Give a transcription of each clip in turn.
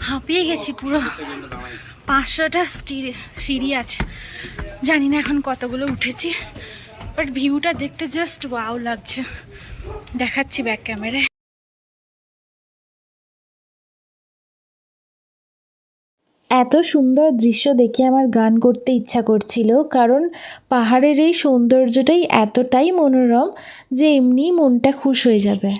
হাঁপিয়ে গেছি পুরো। 500টা সিঁড়ি আছে, জানি না এখন কতগুলো উঠেছি, বাট ভিউটা দেখতে জাস্ট ওয়াও লাগছে। দেখাচ্ছি ব্যাক ক্যামেরায়। এত সুন্দর দৃশ্য দেখে আমার গান করতে ইচ্ছা করছিল, কারণ পাহাড়ের এই সৌন্দর্যটাই এতটাই মনোরম যে এমনিই মনটা খুশ হয়ে যাবে।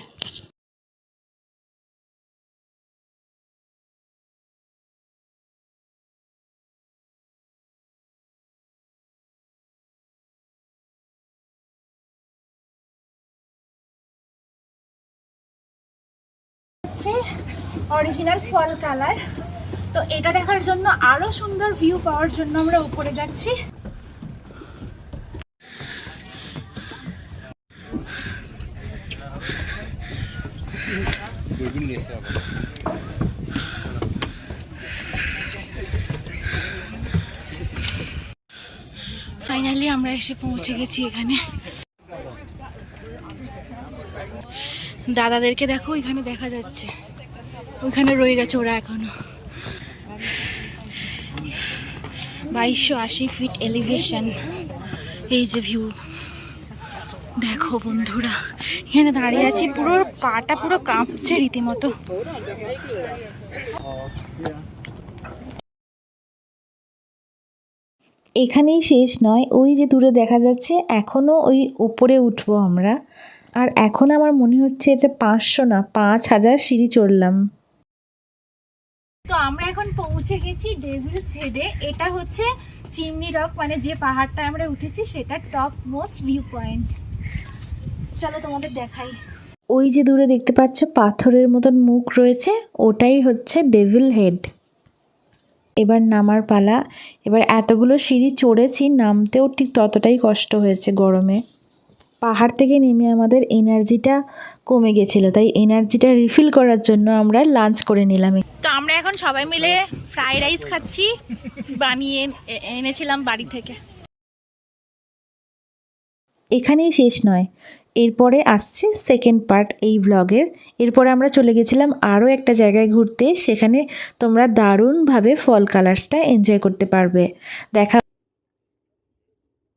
অরিজিনাল ফল কালার। তো এটা দেখার জন্য, আরো সুন্দর ভিউ পাওয়ার জন্য আমরা উপরে যাচ্ছি। ফাইনালি আমরা এসে পৌঁছে গেছি এখানে। দাদাদেরকে দেখো, এখানে দেখা যাচ্ছে, ওইখানে রয়ে গেছে ওরা এখনো। 2280 ফিট এলিভেশন। এই যে ভিউ দেখো বন্ধুরা, এখানে দাঁড়িয়ে আছি, পুরো পাটা পুরো কাঁপছে রীতিমতো। এখানেই শেষ নয়, ওই যে দূরে দেখা যাচ্ছে, এখনও ওই ওপরে উঠবো আমরা। আর এখন আমার মনে হচ্ছে এটা 500 না 5000 সিঁড়ি চড়লাম। তো আমরা এখন পৌঁছে গেছি ডেভিলস হেডে। এটা হচ্ছে চিমনি রক, মানে যে পাহাড়টা আমরা উঠেছি সেটা টপ মোস্ট ভিউ পয়েন্ট। চলো তোমাদের দেখাই। ওই যে দূরে দেখতে পাচ্ছ পাথরের মতন মুখ রয়েছে, ওটাই হচ্ছে ডেভিল হেড। এবার নামার পালা। এবার এতগুলো সিঁড়ি চড়েছি, নামতেও ঠিক ততটাই কষ্ট হয়েছে গরমে। পাহাড় থেকে নেমে আমাদের এনার্জিটা কমে গেছিলো, তাই এনার্জিটা রিফিল করার জন্য আমরা লাঞ্চ করে নিলাম। তো আমরা এখন সবাই মিলে ফ্রাইড রাইস খাচ্ছি, বানিয়ে এনেছিলাম বাড়ি থেকে। এখানেই শেষ নয়, এরপরে আসছে সেকেন্ড পার্ট এই ব্লগের। এরপরে আমরা চলে গেছিলাম আরও একটা জায়গায় ঘুরতে, সেখানে তোমরা দারুণভাবে ফল কালার্সটা এনজয় করতে পারবে। দেখা